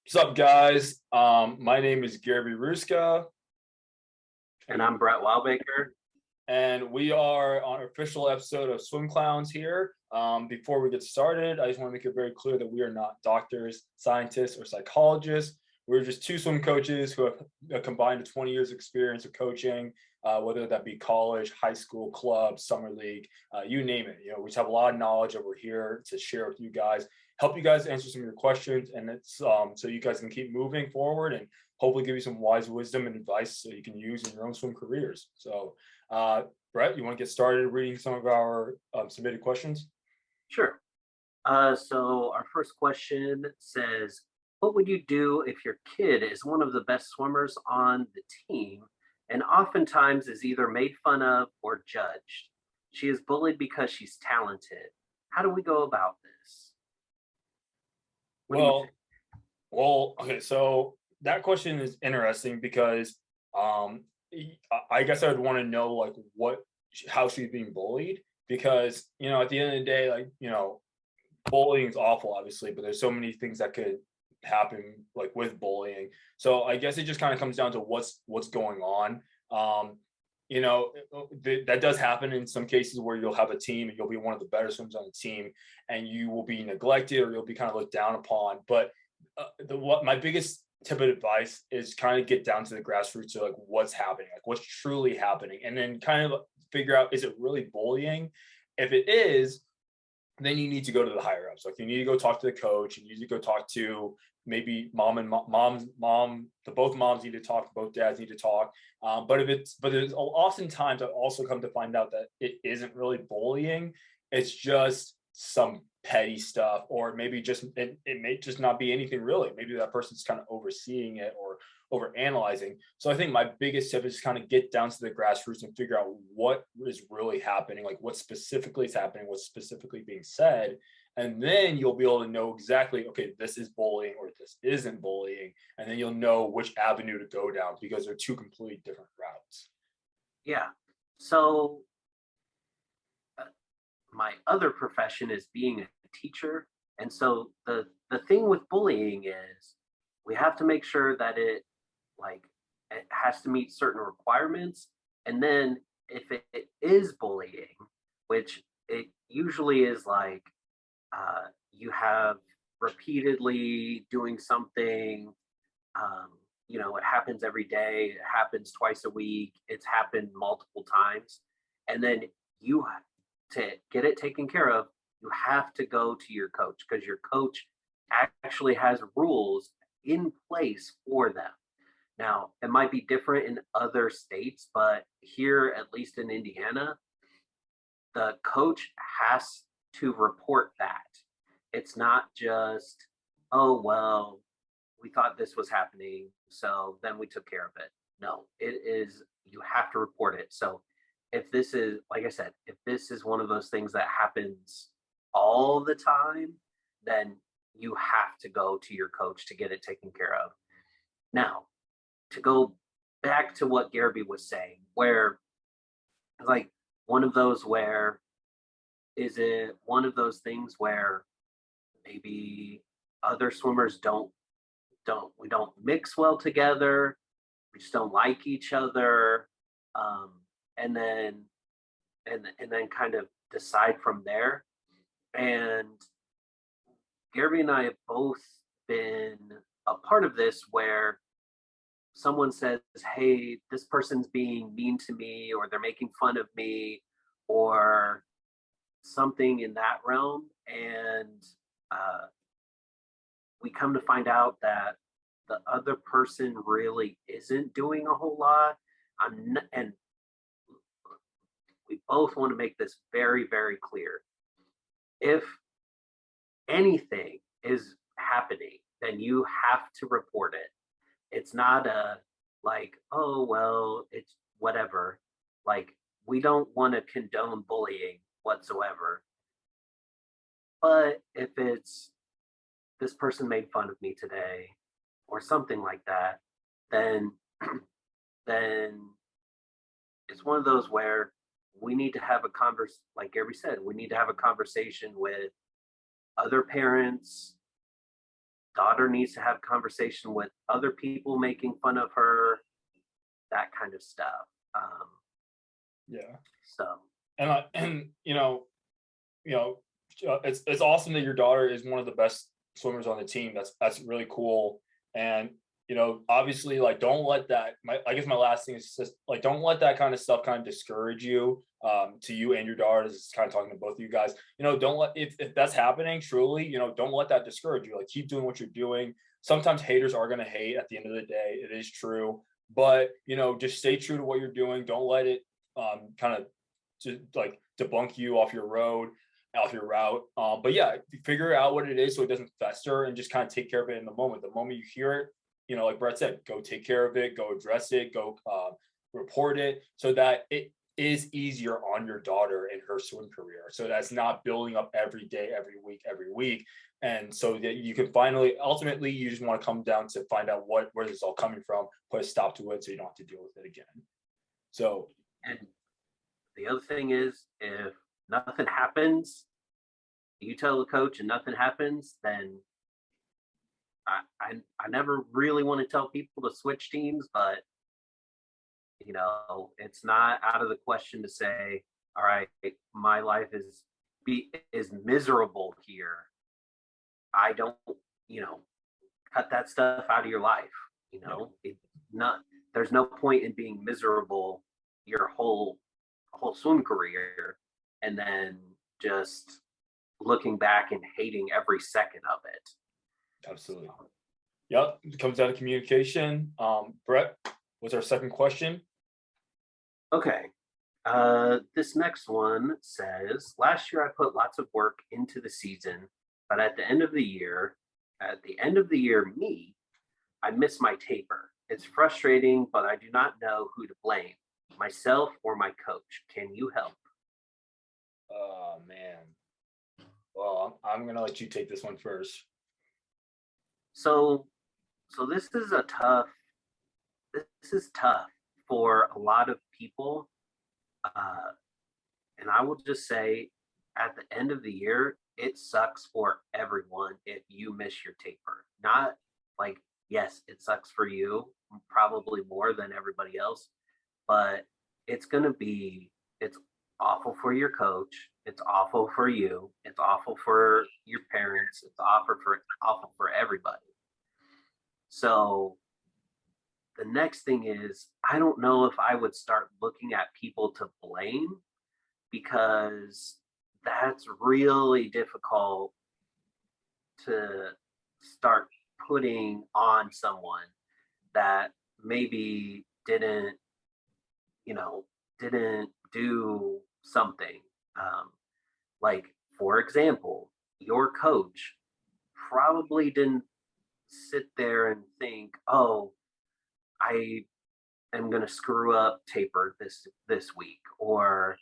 What's up, guys? My name is Gary Ruska, And I'm Brett Wildbaker. and we are on an official episode of SwimClownS here. Before we get started, I just want to make it very clear that we are not doctors, scientists, or psychologists. We're just two swim coaches who have combined 20 years experience of coaching, whether that be college, high school, club, summer league, you name it. We just have a lot of knowledge that we're here to share with you guys, help you guys answer some of your questions, and it's so you guys can keep moving forward and hopefully give you some wise wisdom and advice so you can use in your own swim careers. So, Brett, you want to get started reading some of our submitted questions? Sure. So our first question says, what would you do if your kid is one of the best swimmers on the team and oftentimes is either made fun of or judged? She is bullied because she's talented. How do we go about this? What do you Well, think? okay. So that question is interesting because um, I guess I would want to know like how she's being bullied because at the end of the day, like bullying is awful, obviously, but there's so many things that could happen like with bullying. So I guess it just kind of comes down to what's going on. Um, that does happen in some cases where you'll have a team and you'll be one of the better swimmers on the team, and you will be neglected or you'll be kind of looked down upon. But what my biggest tip of advice is kind of get down to the grassroots of like what's happening, like what's truly happening, and then kind of figure out, is it really bullying? If it is, then you need to go to the higher ups. Like you need to go talk to the coach, and you need to go talk to maybe mom. The both moms need to talk. Both dads need to talk. But there's oftentimes I've also come to find out that it isn't really bullying. It's just some petty stuff, or maybe just it may just not be anything really. Maybe that person's kind of overseeing it or over analyzing. So I think my biggest tip is kind of get down to the grassroots and figure out what is really happening, like what specifically is happening, what's specifically being said. And then you'll be able to know exactly, okay, this is bullying or this isn't bullying. And then you'll know which avenue to go down because they're two completely different routes. Yeah. So uh, my other profession is being a teacher. And so the thing with bullying is we have to make sure that like it has to meet certain requirements. And then if it is bullying, which it usually is like you have repeatedly doing something, um, it happens every day, it happens twice a week, it's happened multiple times. And then to get it taken care of, you have to go to your coach because your coach actually has rules in place for them. Now, it might be different in other states, but here, at least in Indiana, the coach has to report that. It's not just, oh, well, we thought this was happening, so then we took care of it. No, it is, you have to report it. So if this is, like I said, if this is one of those things that happens all the time, then you have to go to your coach to get it taken care of. Now, to go back to what Garby was saying, where like one of those where is it one of those things where maybe other swimmers don't mix well together, we just don't like each other, um, and then and then kind of decide from there. And Gary and I have both been a part of this where someone says, hey, this person's being mean to me, or they're making fun of me, or something in that realm. And uh, we come to find out that the other person really isn't doing a whole lot. And we both want to make this very, very clear. If anything is happening, then you have to report it. It's not a like, oh, well, it's whatever. Like, we don't want to condone bullying whatsoever. But if it's this person made fun of me today or something like that, then then it's one of those where we need to have a like Gary said, we need to have a conversation with other parents daughter needs to have conversation with other people making fun of her, that kind of stuff. Yeah. So And you know, it's awesome that your daughter is one of the best swimmers on the team. That's really cool. And obviously, like, don't let that. I guess my last thing is just like, don't let that kind of stuff kind of discourage you. To you and your daughter, this is kind of talking to both of you guys. Don't let if that's happening. Truly, don't let that discourage you. Like, keep doing what you're doing. Sometimes haters are gonna hate. At the end of the day, it is true. But just stay true to what you're doing. Don't let it kind of to like debunk you off your road, off your route. But yeah, figure out what it is so it doesn't fester, and just kind of take care of it in the moment. The moment you hear it, like Brett said, go take care of it, go address it, go report it, so that it is easier on your daughter in her swim career. So that's not building up every day, every week. And so that you can ultimately, you just want to come down to find out where this is all coming from, put a stop to it so you don't have to deal with it again. So, and the other thing is, if nothing happens, you tell the coach and nothing happens, then I never really want to tell people to switch teams, but it's not out of the question to say, all right, my life is miserable here. I don't, cut that stuff out of your life. There's no point in being miserable your whole swim career and then just looking back and hating every second of it. Absolutely. Yep. It comes down to communication. Brett, what's our second question? Okay. This next one says, last year I put lots of work into the season, but at the end of the year, I miss my taper. It's frustrating, but I do not know who to blame, myself or my coach. Can you help? Oh man. Well, I'm going to let you take this one first. So this is tough for a lot of people. And I will just say, at the end of the year, it sucks for everyone if you miss your taper. Not like, yes, it sucks for you, probably more than everybody else, but it's awful for your coach. It's awful for you. It's awful for your parents. It's awful for everybody. So the next thing is, I don't know if I would start looking at people to blame, because that's really difficult to start putting on someone that maybe didn't do something. Like, for example, your coach probably didn't sit there and think, oh, I am going to screw up taper this week, or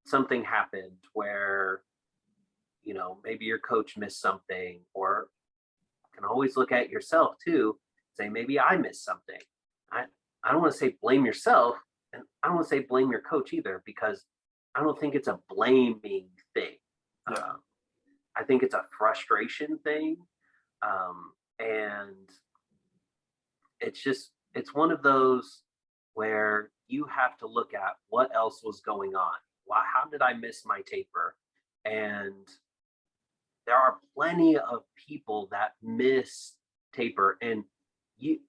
something happened where maybe your coach missed something, or you can always look at yourself too, say maybe I missed something. I don't want to say blame yourself, and I don't want to say blame your coach either, because I don't think it's a blaming thing. Yeah. I think it's a frustration thing, and it's one of those where you have to look at what else was going on. How did I miss my taper? And there are plenty of people that miss taper. And the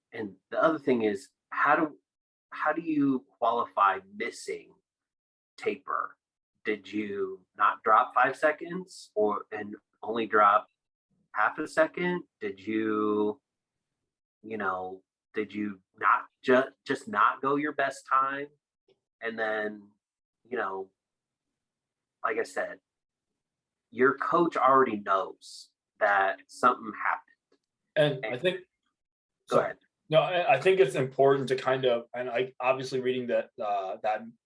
other thing is, how do you qualify missing taper? Did you not drop 5 seconds and only drop half a second? Did you not just not go your best time? And then, like I said, your coach already knows that something happened. And I think, Go ahead. No, I think it's important to kind of, and I obviously reading that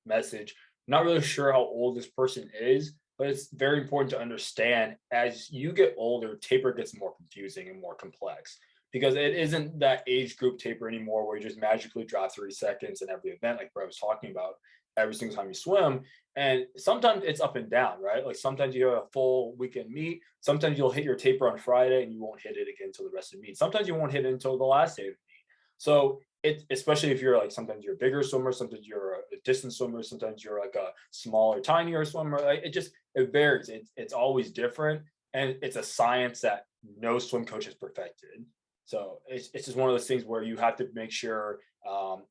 message, I'm not really sure how old this person is, but it's very important to understand, as you get older, taper gets more confusing and more complex, because it isn't that age group taper anymore where you just magically drop 3 seconds in every event like Brett was talking about. every single time you swim. And sometimes it's up and down, right? Like sometimes you have a full weekend meet. Sometimes you'll hit your taper on Friday and you won't hit it again until the rest of the meet. Sometimes you won't hit it until the last day of the meet. So it, especially if you're like, sometimes you're a bigger swimmer, sometimes you're a distance swimmer, sometimes you're like a smaller, tinier swimmer. Like it varies. It's always different. And it's a science that no swim coach has perfected. So it's just one of those things where you have to make sure,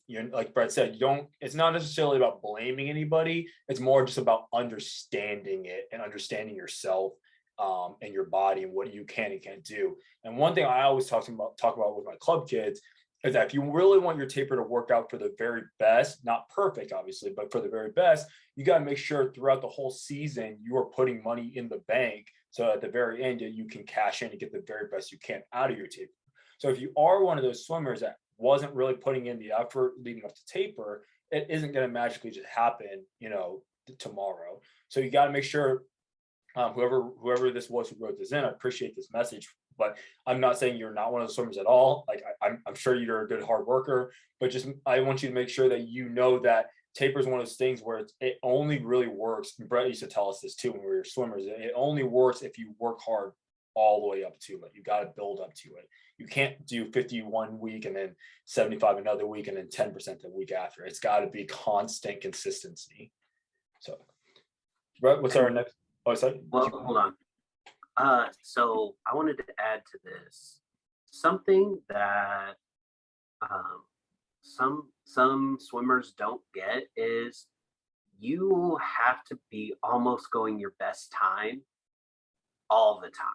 you're, like Brett said, you don't, it's not necessarily about blaming anybody. It's more just about understanding it and understanding yourself, and your body and what you can and can't do. And one thing I always talk about with my club kids is that if you really want your taper to work out for the very best, not perfect, obviously, but for the very best, you got to make sure throughout the whole season, you are putting money in the bank. So at the very end, you can cash in and get the very best you can out of your taper. So if you are one of those swimmers that wasn't really putting in the effort leading up to taper, it isn't going to magically just happen, tomorrow. So you got to make sure, whoever this was who wrote this in, I appreciate this message, but I'm not saying you're not one of the swimmers at all. Like I'm sure you're a good hard worker, but just I want you to make sure that you know that taper is one of those things where it only really works. And Brett used to tell us this too when we were swimmers. It only works if you work hard all the way up to it. You got to build up to it. You can't do 51 week and then 75 another week and then 10% the week after. It's got to be constant consistency. So, Brett, what's our next? Oh, sorry. Well, hold on. So I wanted to add to this something that some swimmers don't get is you have to be almost going your best time all the time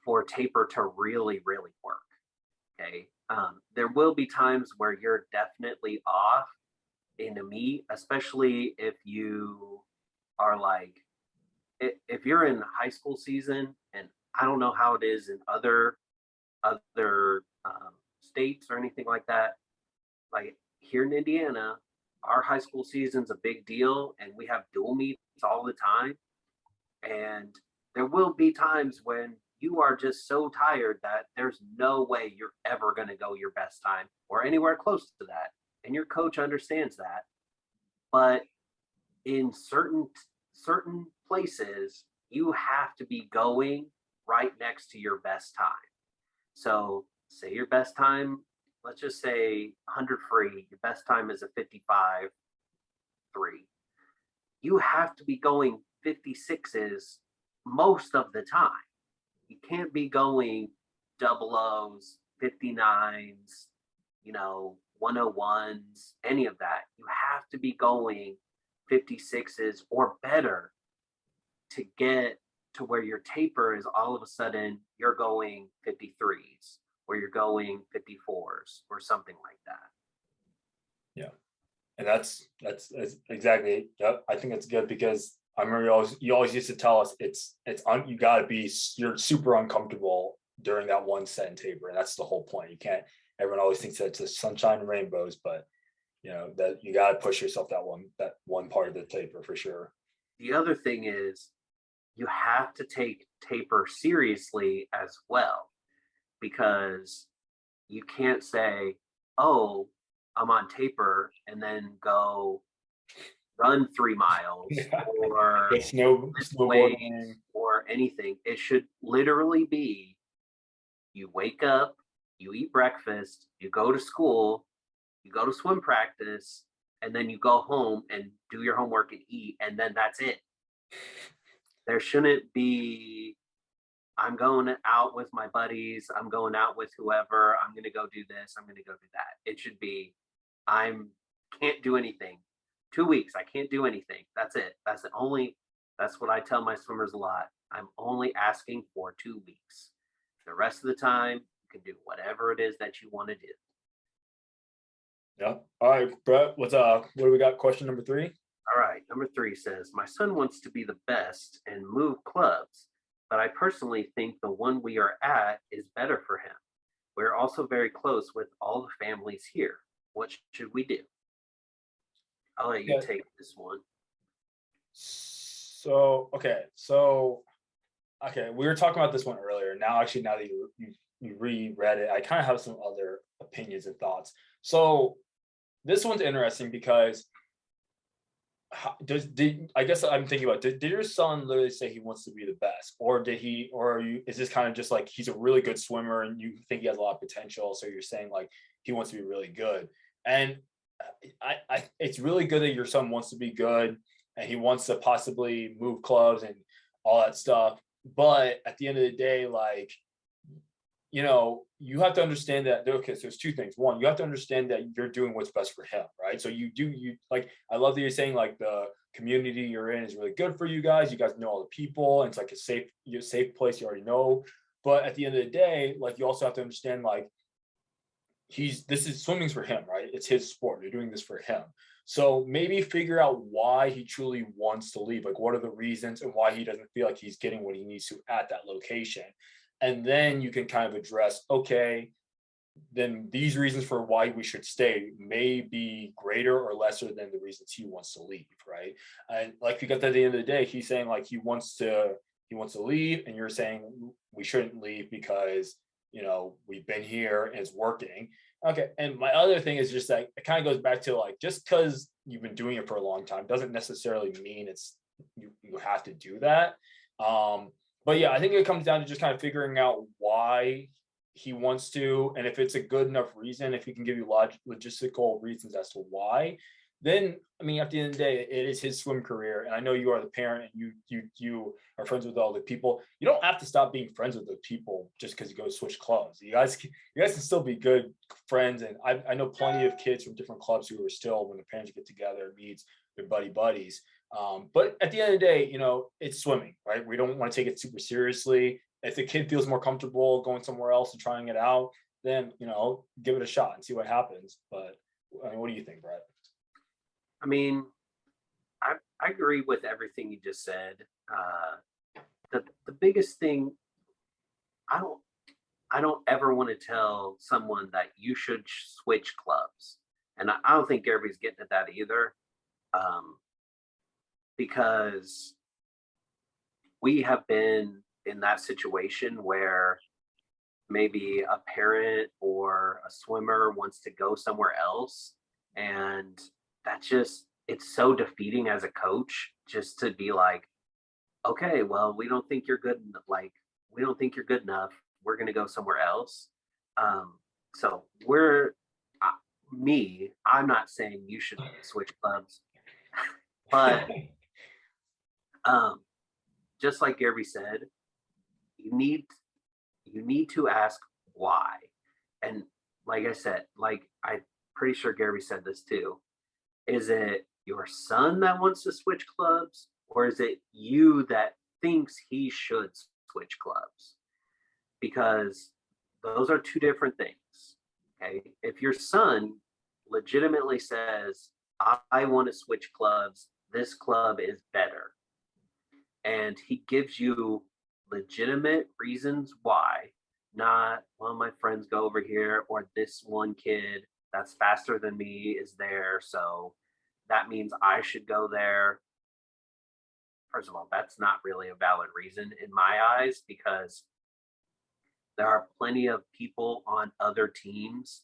for taper to really work. Okay, there will be times where you're definitely off in a meet, especially if you are like, if you're in high school season, and I don't know how it is in other states or anything like that. Like here in Indiana, our high school season's a big deal, and we have dual meets all the time. And there will be times when you are just so tired that there's no way you're ever going to go your best time or anywhere close to that. And your coach understands that. But in certain places, you have to be going right next to your best time. So say your best time, let's just say 100 free, your best time is a 55.3. You have to be going 56s most of the time. You can't be going double O's, 59s, 101s, any of that. You have to be going 56s or better to get to where your taper is all of a sudden you're going 53s or you're going 54s or something like that. Yeah. And that's exactly, yep. I think it's good because I remember you always used to tell us you're super uncomfortable during that one set and taper. And that's the whole point. You can't, everyone always thinks that it's a sunshine and rainbows, but that you got to push yourself that one part of the taper for sure. The other thing is you have to take taper seriously as well, because you can't say, oh, I'm on taper and then go run 3 miles or snowboarding or anything. It should literally be you wake up, you eat breakfast, you go to school, you go to swim practice, and then you go home and do your homework and eat, and then that's it. There shouldn't be, I'm going out with my buddies, I'm going out with whoever, I'm going to go do this, I'm going to go do that. It should be, can't do anything. 2 weeks, I can't do anything. That's it. That's what I tell my swimmers a lot. I'm only asking for 2 weeks. The rest of the time, you can do whatever it is that you want to do. Yeah. All right, Brett, what do we got? Question number 3. All right, number 3 says, my son wants to be the best and move clubs, but I personally think the one we are at is better for him. We're also very close with all the families here. What should we do? I'll let you take this one. So, okay, we were talking about this one earlier. Now that you reread it, I kind of have some other opinions and thoughts. So this one's interesting because did I guess I'm thinking about, did your son literally say he wants to be the best, or did he, or are you, is this kind of just like he's a really good swimmer and you think he has a lot of potential, so you're saying like he wants to be really good? And it's really good that your son wants to be good and he wants to possibly move clubs and all that stuff, but at the end of the day, like, you have to understand that, okay, so there's two things. One, you have to understand that you're doing what's best for him, right? So you like, I love that you're saying like the community you're in is really good for you guys. You guys know all the people, and it's like a safe place you already know. But at the end of the day, like, you also have to understand like this is, swimming's for him, right? It's his sport. You're doing this for him. So maybe figure out why he truly wants to leave. Like, what are the reasons and why he doesn't feel like he's getting what he needs to at that location. And then you can kind of address, okay, then these reasons for why we should stay may be greater or lesser than the reasons he wants to leave, right? And like, because at the end of the day, he's saying like he wants to leave, and you're saying we shouldn't leave because we've been here and it's working. Okay. And my other thing is just like, it kind of goes back to like, just because you've been doing it for a long time doesn't necessarily mean it's you have to do that. But yeah, I think it comes down to just kind of figuring out why he wants to, and if it's a good enough reason, if he can give you logistical reasons as to why, then I mean, at the end of the day, it is his swim career, and I know you are the parent, and you are friends with all the people. You don't have to stop being friends with the people just because you go switch clubs. You guys can still be good friends, and I know plenty of kids from different clubs who are still, when the parents get together, meets their buddies. But at the end of the day, it's swimming, right? We don't want to take it super seriously. If the kid feels more comfortable going somewhere else and trying it out, then give it a shot and see what happens. But I mean, what do you think, Brett? I mean, I agree with everything you just said. The biggest thing, I don't I don't ever want to tell someone that you should switch clubs, and I don't think everybody's getting at that either, um, because we have been in that situation where maybe a parent or a swimmer wants to go somewhere else, and that just it's so defeating as a coach just to be like, okay, well, we don't think you're good, like we don't think you're good enough, we're going to go somewhere else. um so we're uh, I'm not saying you should switch clubs, but um just like Gary said, you need you need to ask why. And like I said, like I'm pretty sure Gary said this too, is it your son that wants to switch clubs, or is it you that thinks he should switch clubs? Because those are two different things. Okay. If your son legitimately says, I want to switch clubs, this club is better, and he gives you legitimate reasons why, not, well, my friends go over here, or this one kid that's faster than me is there, so that means I should go there. First of all, that's not really a valid reason in my eyes, because there are plenty of people on other teams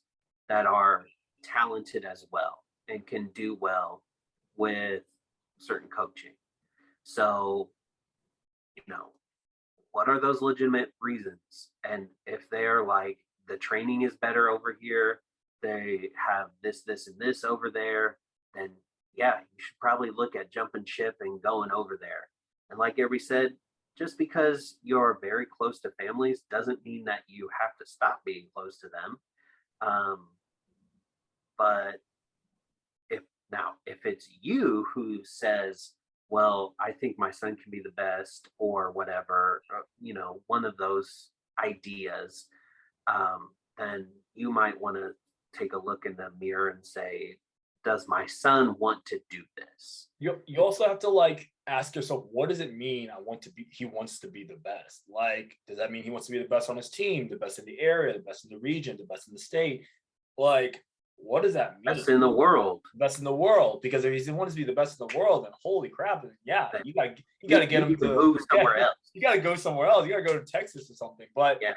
that are talented as well and can do well with certain coaching. So, you know, what are those legitimate reasons? And if they're like, the training is better over here, they have this, and this over there, then yeah, you should probably look at jumping ship and going over there. And like Avery said, just because you're very close to families doesn't mean that you have to stop being close to them. Um, but if it's you who says, well, I think my son can be the best, or whatever, one of those ideas, then you might want to take a look in the mirror and say, does my son want to do this? You also have to like ask yourself, what does it mean he wants to be the best? Like, does that mean he wants to be the best on his team, the best in the area, the best in the region, the best in the state? Like, what does that mean? Best in the world. Best in the world. Because if he wants to be the best in the world, then holy crap, then yeah, you gotta get him to move somewhere else. You gotta go somewhere else. You gotta go to Texas or something. But yeah.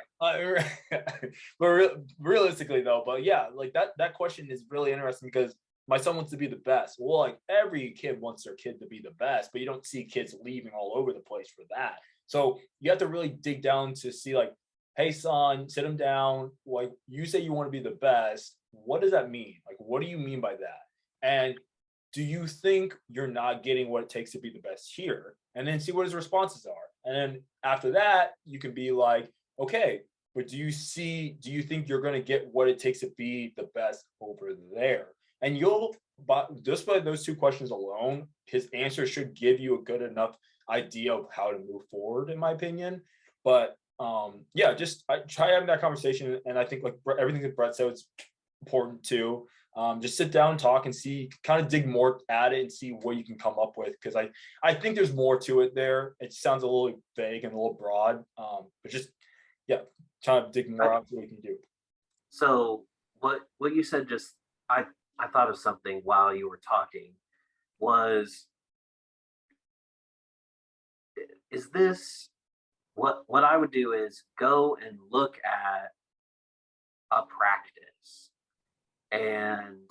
But realistically though, but yeah, like that question is really interesting, because my son wants to be the best. Well, like every kid wants their kid to be the best, but you don't see kids leaving all over the place for that. So you have to really dig down to see like, hey son, sit him down. Like you say you want to be the best. What does that mean? Like, what do you mean by that? And do you think you're not getting what it takes to be the best here? And then see what his responses are. And then after that, you can be like, okay, but do you think you're going to get what it takes to be the best over there? And but just by those two questions alone, his answer should give you a good enough idea of how to move forward, in my opinion. But yeah, just try having that conversation. And I think like everything that Brett said was important too. Just sit down and talk and see, kind of dig more at it and see what you can come up with. Because I think there's more to it there. It sounds a little vague and a little broad, but just yeah, trying to dig more out what we can do. So what you said just I thought of something while you were talking was is this what I would do is go and look at a practice and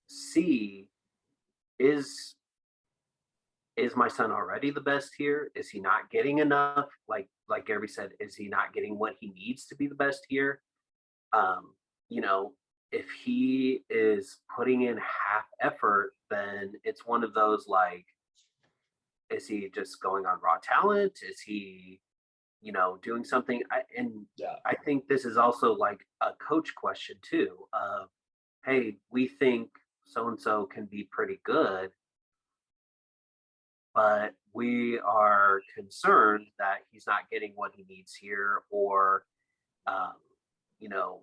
see is my son already the best here? Is he not getting enough? Like Gary said, is he not getting what he needs to be the best here? You know, if he is putting in half effort, then it's one of those like, is he just going on raw talent? Is he, doing something? Yeah. I think this is also like a coach question too. Of, hey, we think so and so can be pretty good, but we are concerned that he's not getting what he needs here, or, um, you know,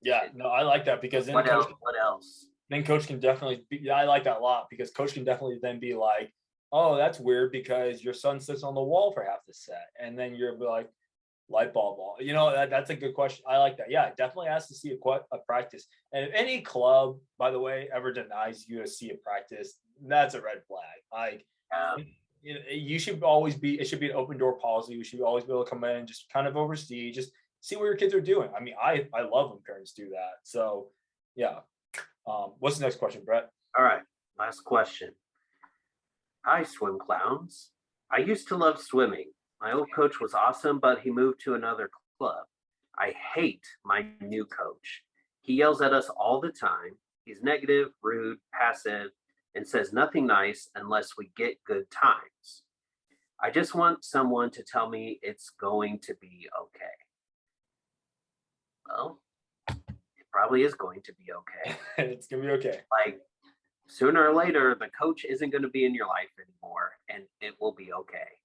Yeah, no, I like that because then what else? What else? coach can definitely be, yeah, I like that a lot because coach can definitely then be like, oh, that's weird because your son sits on the wall for half the set. And then you're like, light bulb ball. That's a good question. I like that. Yeah, it definitely has to see a practice. And if any club, by the way, ever denies you to see a practice, that's a red flag. Like, you should always be, it should be an open door policy. We should always be able to come in and just kind of oversee, just see what your kids are doing. I mean, I love when parents do that. So yeah. What's the next question, Brett? All right, last question. Hi, swim clowns. I used to love swimming. My old coach was awesome, but he moved to another club. I hate my new coach. He yells at us all the time. He's negative, rude, passive, and says nothing nice unless we get good times. I just want someone to tell me it's going to be okay. Well, it probably is going to be okay. It's going to be okay. Like, sooner or later, the coach isn't going to be in your life anymore, and it will be okay.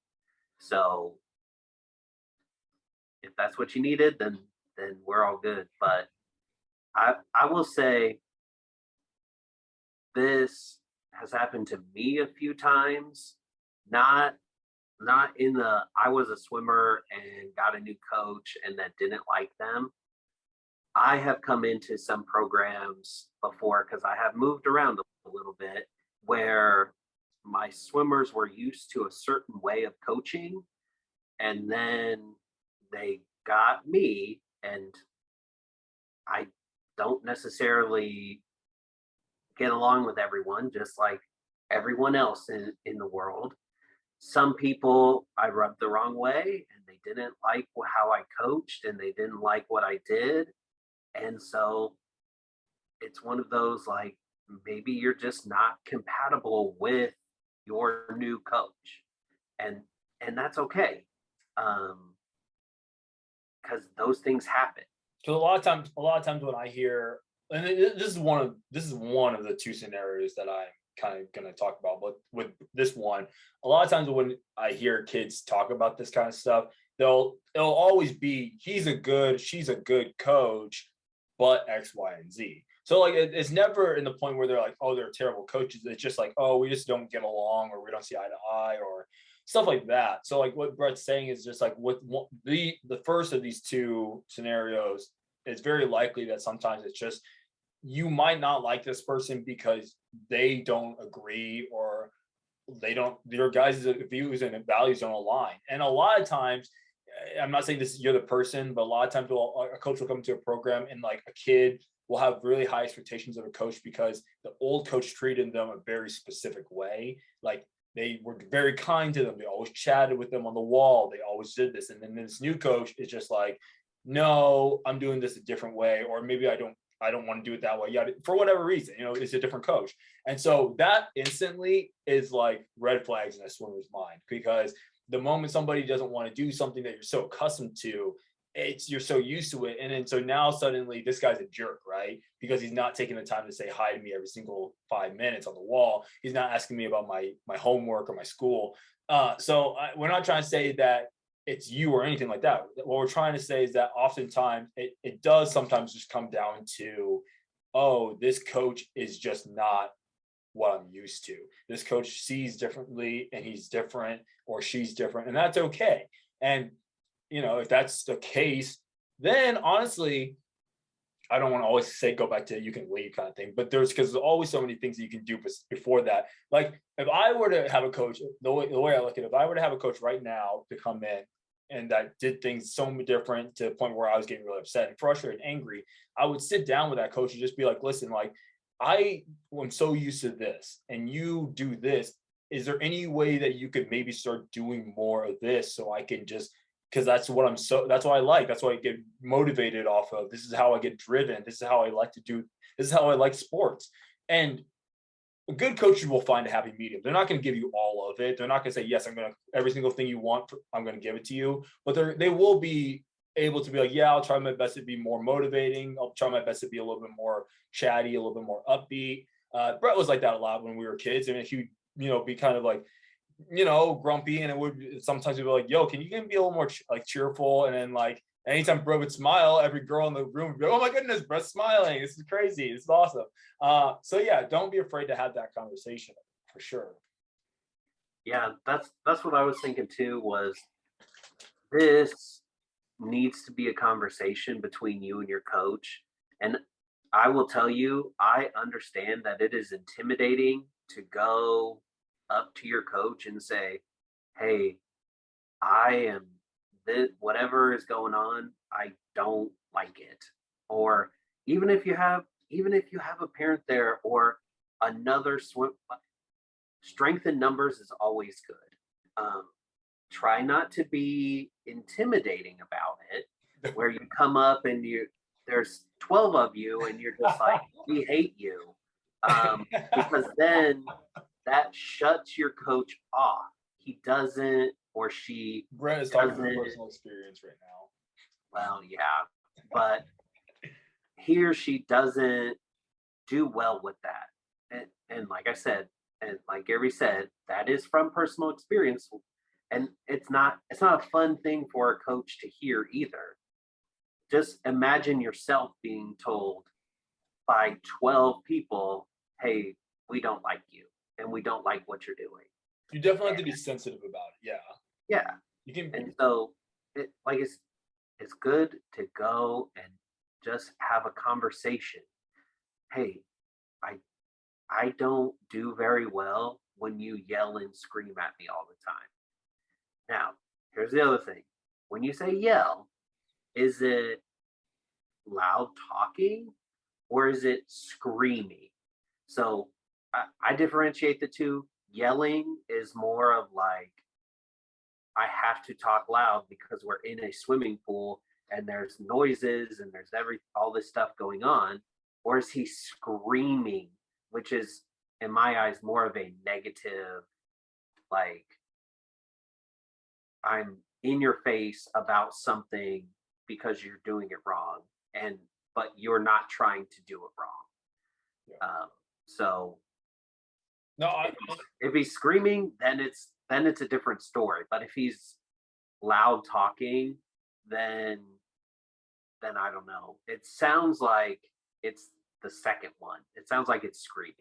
So if that's what you needed, then we're all good. But I will say this has happened to me a few times. Not in the I was a swimmer and got a new coach and that didn't like them. I have come into some programs before because I have moved around a little bit where my swimmers were used to a certain way of coaching, and then they got me, and I don't necessarily get along with everyone, just like everyone else in the world. Some people I rubbed the wrong way and they didn't like how I coached and they didn't like what I did. And so it's one of those like, maybe you're just not compatible with your new coach. And that's okay. Because those things happen. So a lot of times when I hear, and this is one of the two scenarios that I'm kind of going to talk about, but with this one, a lot of times when I hear kids talk about this kind of stuff, it'll always be she's a good coach, but X, Y, and Z. So like it's never in the point where they're like, oh, they're terrible coaches. It's just like, oh, we just don't get along, or we don't see eye to eye, or stuff like that. So like what Brett's saying is just like with the first of these two scenarios, it's very likely that sometimes it's just you might not like this person because they don't agree, or your guys' views and values don't align. And a lot of times, I'm not saying you're the person, but a lot of times a coach will come to a program and like a kid will have really high expectations of a coach because the old coach treated them a very specific way. Like they were very kind to them. They always chatted with them on the wall. They always did this. And then this new coach is just like, no, I'm doing this a different way, or maybe I don't want to do it that way. Yeah, for whatever reason, it's a different coach. And so that instantly is like red flags in a swimmer's mind, because the moment somebody doesn't want to do something that you're so accustomed to, you're so used to it. And then so now suddenly this guy's a jerk, right? Because he's not taking the time to say hi to me every single 5 minutes on the wall. He's not asking me about my homework or my school. We're not trying to say that it's you or anything like that. What we're trying to say is that oftentimes it does sometimes just come down to, oh, this coach is just not what I'm used to. This coach sees differently, and he's different, or she's different, and that's okay. And if that's the case, then honestly, I don't want to always say go back to you can leave kind of thing, but because there's always so many things that you can do before that. Like if I were to have a coach, the way I look at it, if I were to have a coach right now to come in and that did things so different to the point where I was getting really upset and frustrated and angry, I would sit down with that coach and just be like, listen, like I am so used to this and you do this. Is there any way that you could maybe start doing more of this so I can just, because that's what that's what I like. That's what I get motivated off of. This is how I get driven. This is how I like to do. This is how I like sports. And good coaches will find a happy medium. They're not going to give you all of it. They're not going to say, yes, I'm going to, every single thing you want, I'm going to give it to you. But they will be able to be like, yeah, I'll try my best to be more motivating. I'll try my best to be a little bit more chatty, a little bit more upbeat. Brett was like that a lot when we were kids. I mean, he would, be kind of like, grumpy, and it would sometimes be like, yo, can you be a little more cheerful? And then like anytime Brett would smile, every girl in the room would be, oh my goodness, Brett's smiling. This is crazy. This is awesome. So yeah, don't be afraid to have that conversation for sure. Yeah, that's what I was thinking too, was this needs to be a conversation between you and your coach. And I will tell you, I understand that it is intimidating to go up to your coach and say, hey, I am this, whatever is going on, I don't like it. Or even if you have a parent there or another strength in numbers is always good. Try not to be intimidating about it, where you come up and there's 12 of you and you're just like, we hate you. Because then that shuts your coach off. He doesn't, or she. Brett is talking from personal experience right now. Well, yeah, but he or she doesn't do well with that. And like I said, and like Gary said, that is from personal experience. And it's not a fun thing for a coach to hear either. Just imagine yourself being told by 12 people, hey, we don't like you and we don't like what you're doing. You definitely have to be sensitive about it. Yeah. Yeah. You can. And so it's good to go and just have a conversation. Hey, I don't do very well when you yell and scream at me all the time. Now, here's the other thing. When you say yell, is it loud talking or is it screaming? So I differentiate the two. Yelling is more of like, I have to talk loud because we're in a swimming pool and there's noises and there's all this stuff going on. Or is he screaming, which is, in my eyes, more of a negative, like, I'm in your face about something because you're doing it wrong, but you're not trying to do it wrong. Yeah. So no, if he's screaming, then it's a different story. But if he's loud talking, then I don't know. It sounds like it's the second one. It sounds like it's screaming.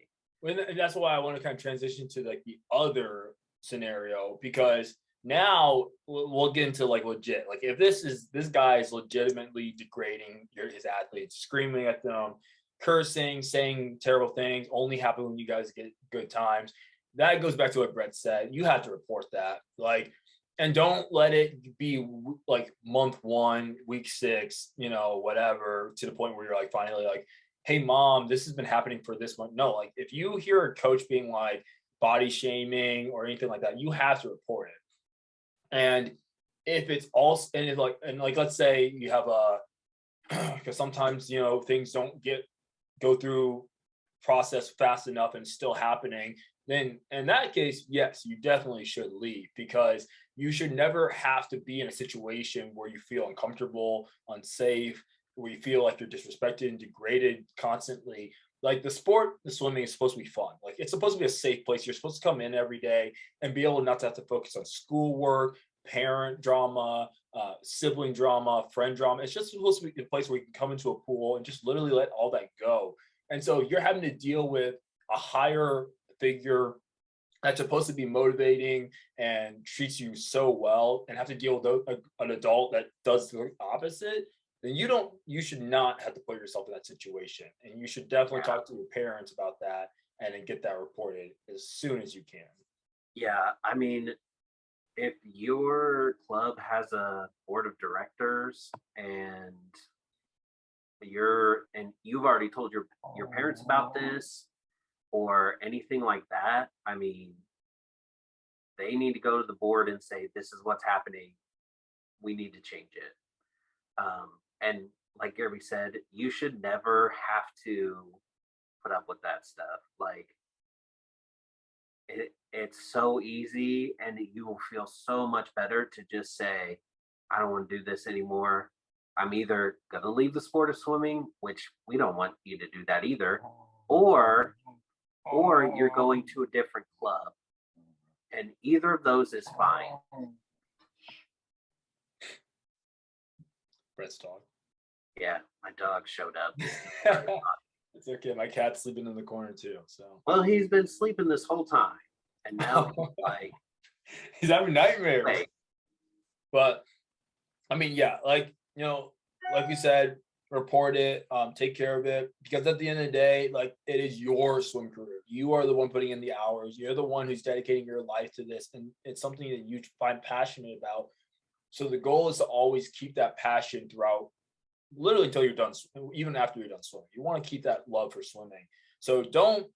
And that's why I want to kind of transition to like the other scenario, because now we'll get into like legit. Like if this guy is legitimately degrading his athletes, screaming at them, cursing, saying terrible things, only happen when you guys get good times. That goes back to what Brett said. You have to report that. Like, and don't let it be like month 1, week 6, whatever, to the point where you're like finally like hey mom, this has been happening for this month. No, like if you hear a coach being like body shaming or anything like that, you have to report it. And if it's also, and like let's say you have a, because sometimes things don't go through process fast enough and it's still happening, then in that case, yes, you definitely should leave, because you should never have to be in a situation where you feel uncomfortable, unsafe, where you feel like you're disrespected and degraded constantly. Like the swimming is supposed to be fun. Like it's supposed to be a safe place. You're supposed to come in every day and be able not to have to focus on schoolwork, parent drama, sibling drama, friend drama. It's just supposed to be a place where you can come into a pool and just literally let all that go. And so you're having to deal with a higher figure that's supposed to be motivating and treats you so well, and have to deal with an adult that does the opposite. Then you should not have to put yourself in that situation, and you should definitely talk to your parents about that and then get that reported as soon as you can. Yeah, I mean, if your club has a board of directors and you've already told your parents about this or anything like that, I mean, they need to go to the board and say, this is what's happening. We need to change it. And like Gary said, you should never have to put up with that stuff. Like it's so easy, and you will feel so much better to just say, I don't want to do this anymore. I'm either going to leave the sport of swimming, which we don't want you to do that either, or you're going to a different club. And either of those is fine. Brett's dog. Yeah, my dog showed up. It's okay. My cat's sleeping in the corner too. So well, he's been sleeping this whole time, and now he's like he's having nightmares. Wait. But I mean, yeah, like like we said, report it, take care of it, because at the end of the day, like it is your swim career. You are the one putting in the hours. You're the one who's dedicating your life to this, and it's something that you find passionate about. So the goal is to always keep that passion throughout, literally until you're done, even after you're done swimming. You want to keep that love for swimming. So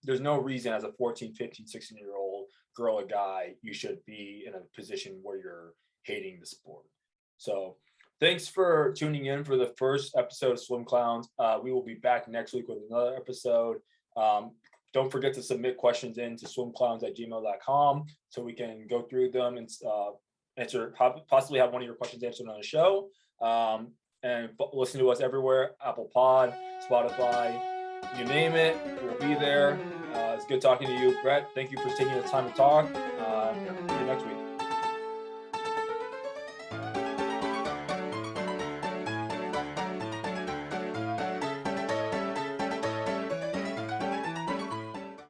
there's no reason as a 14, 15, 16-year-old girl or guy, you should be in a position where you're hating the sport. So thanks for tuning in for the first episode of SwimClownS. We will be back next week with another episode. Don't forget to submit questions in to swimclowns@gmail.com so we can go through them and possibly have one of your questions answered on the show. And listen to us everywhere: Apple Pod, Spotify, you name it, we'll be there. It's good talking to you, Brett. Thank you for taking the time to talk. See you next week.